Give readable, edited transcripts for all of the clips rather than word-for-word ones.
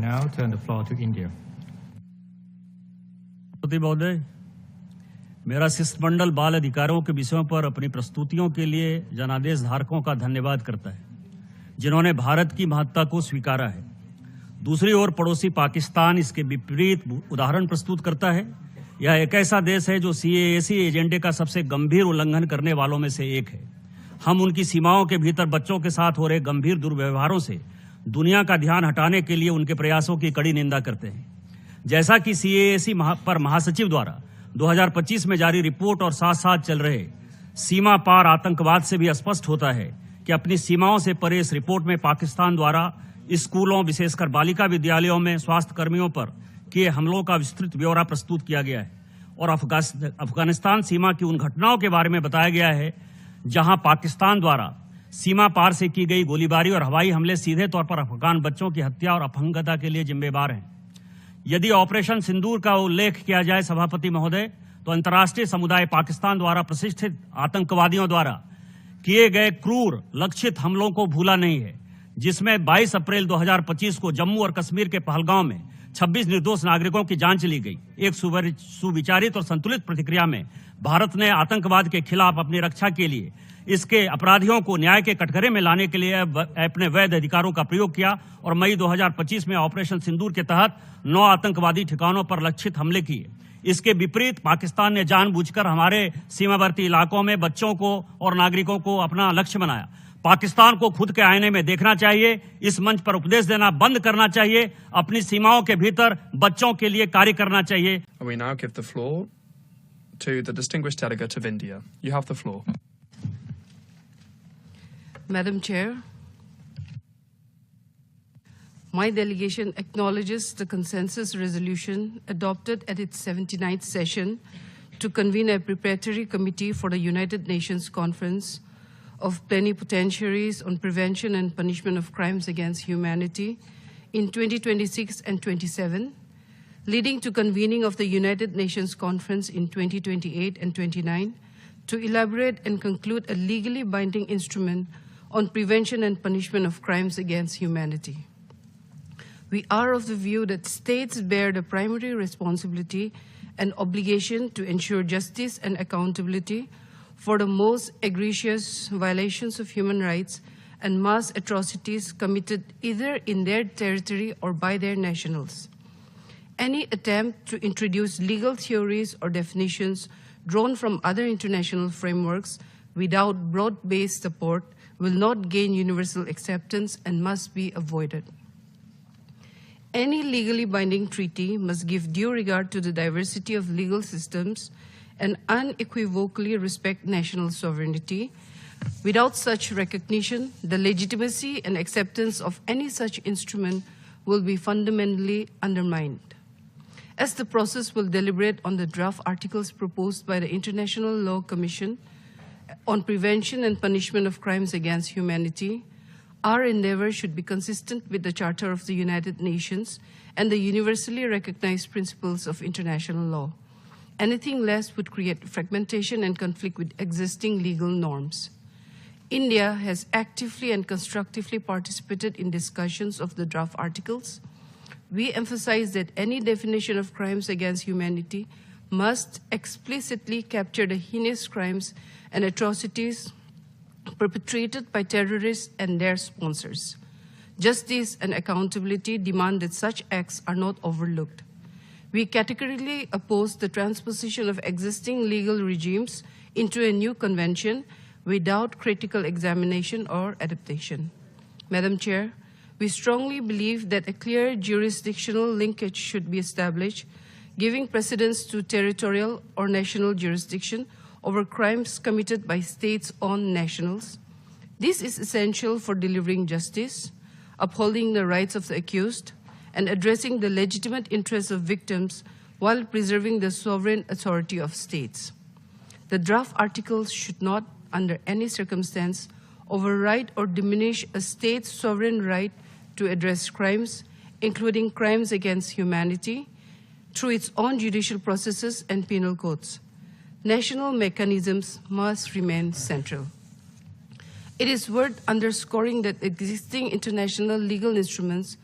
now turn the floor to India. महोदय, मेरा शिष्टमंडल बाल अधिकारों के विषयों पर अपनी प्रस्तुतियों के लिए जनादेश धारकों का धन्यवाद करता है, जिन्होंने भारत की महत्ता को स्वीकारा है। दूसरी ओर पड़ोसी पाकिस्तान इसके विपरीत उदाहरण प्रस्तुत करता है। यह एक ऐसा देश है जो CAC एजेंडे का सबसे गंभीर उल्लंघन करने वालों में से एक है। हम उनकी सीमाओं के भीतर बच्चों के साथ हो रहे गंभीर दुर्व्यवहारों से दुनिया का ध्यान हटाने के लिए उनके प्रयासों की कड़ी निंदा करते हैं। जैसा कि CAC पर महासचिव द्वारा 2025 में जारी रिपोर्ट और साथ साथ चल रहे सीमा पार आतंकवाद से भी स्पष्ट होता है कि अपनी सीमाओं से परे इस रिपोर्ट में पाकिस्तान द्वारा स्कूलों, विशेषकर बालिका विद्यालयों में स्वास्थ्य कर्मियों पर किए हमलों का विस्तृत ब्यौरा प्रस्तुत किया गया है और अफगानिस्तान सीमा की उन घटनाओं के बारे में बताया गया है जहां पाकिस्तान द्वारा सीमा पार से की गई गोलीबारी और हवाई हमले सीधे तौर पर अफगान बच्चों की हत्या और अपहंगता के लिए जिम्मेदार हैं। यदि ऑपरेशन सिंदूर का उल्लेख किया जाए सभापति महोदय, तो अंतर्राष्ट्रीय समुदाय पाकिस्तान द्वारा प्रशिक्षित आतंकवादियों द्वारा किए गए क्रूर लक्षित हमलों को भूला नहीं है, जिसमें 22 अप्रैल 2025 को जम्मू और कश्मीर के पहलगांव में 26 निर्दोष नागरिकों की जान चली गई। एक सुविचारित और संतुलित प्रतिक्रिया में भारत ने आतंकवाद के खिलाफ अपनी रक्षा के लिए इसके अपराधियों को न्याय के कटघरे में लाने के लिए अपने वैध अधिकारों का प्रयोग किया और मई 2025 में ऑपरेशन सिंदूर के तहत 9 आतंकवादी ठिकानों पर लक्षित हमले किए। इसके विपरीत पाकिस्तान ने जानबूझकर हमारे सीमावर्ती इलाकों में बच्चों को और नागरिकों को अपना लक्ष्य बनाया। पाकिस्तान को खुद के आईने में देखना चाहिए, इस मंच पर उपदेश देना बंद करना चाहिए, अपनी सीमाओं के भीतर बच्चों के लिए कार्य करना चाहिए। We now give the floor to the distinguished delegate of India. You have the floor. Madam Chair, my delegation acknowledges the consensus resolution adopted at its 79th session to convene a preparatory committee for the United Nations Conference of Plenipotentiaries on Prevention and Punishment of Crimes Against Humanity in 2026 and 27, leading to convening of the United Nations Conference in 2028 and 29 to elaborate and conclude a legally binding instrument on prevention and punishment of crimes against humanity. We are of the view that states bear the primary responsibility and obligation to ensure justice and accountability for the most egregious violations of human rights and mass atrocities committed either in their territory or by their nationals. Any attempt to introduce legal theories or definitions drawn from other international frameworks without broad-based support will not gain universal acceptance and must be avoided. Any legally binding treaty must give due regard to the diversity of legal systems and unequivocally respect national sovereignty. Without such recognition, the legitimacy and acceptance of any such instrument will be fundamentally undermined. As the process will deliberate on the draft articles proposed by the International Law Commission on Prevention and Punishment of Crimes Against Humanity, our endeavor should be consistent with the Charter of the United Nations and the universally recognized principles of international law. Anything less would create fragmentation and conflict with existing legal norms. India has actively and constructively participated in discussions of the draft articles. We emphasize that any definition of crimes against humanity must explicitly capture the heinous crimes and atrocities perpetrated by terrorists and their sponsors. Justice and accountability demand that such acts are not overlooked. We categorically oppose the transposition of existing legal regimes into a new convention without critical examination or adaptation. Madam Chair, we strongly believe that a clear jurisdictional linkage should be established, giving precedence to territorial or national jurisdiction over crimes committed by states on nationals. This is essential for delivering justice, upholding the rights of the accused, and addressing the legitimate interests of victims while preserving the sovereign authority of states. The draft articles should not, under any circumstance, override or diminish a state's sovereign right to address crimes, including crimes against humanity, through its own judicial processes and penal codes. National mechanisms must remain central. It is worth underscoring that existing international legal instruments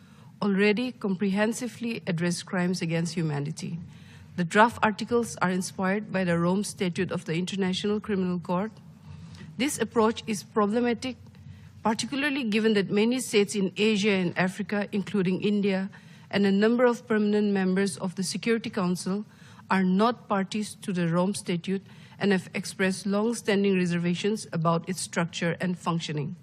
already comprehensively addressed crimes against humanity. The draft articles are inspired by the Rome Statute of the International Criminal Court. This approach is problematic, particularly given that many states in Asia and Africa, including India, and a number of permanent members of the Security Council are not parties to the Rome Statute and have expressed long-standing reservations about its structure and functioning.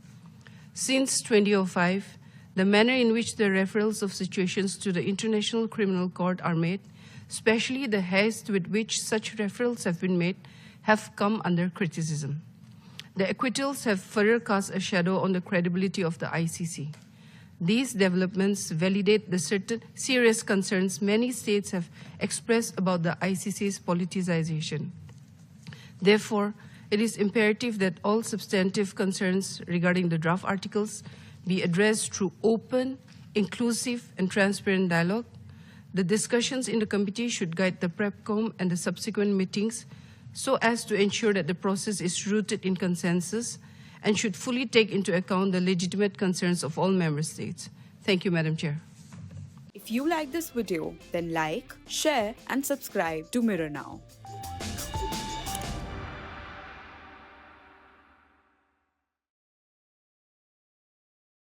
Since 2005, the manner in which the referrals of situations to the International Criminal Court are made, especially the haste with which such referrals have been made, have come under criticism. The acquittals have further cast a shadow on the credibility of the ICC. These developments validate the certain serious concerns many states have expressed about the ICC's politicization. Therefore, it is imperative that all substantive concerns regarding the draft articles be addressed through open, inclusive, and transparent dialogue. The discussions in the committee should guide the PrepCom and the subsequent meetings so as to ensure that the process is rooted in consensus and should fully take into account the legitimate concerns of all member states. Thank you, Madam Chair. If you like this video, then like, share and subscribe to Mirror Now.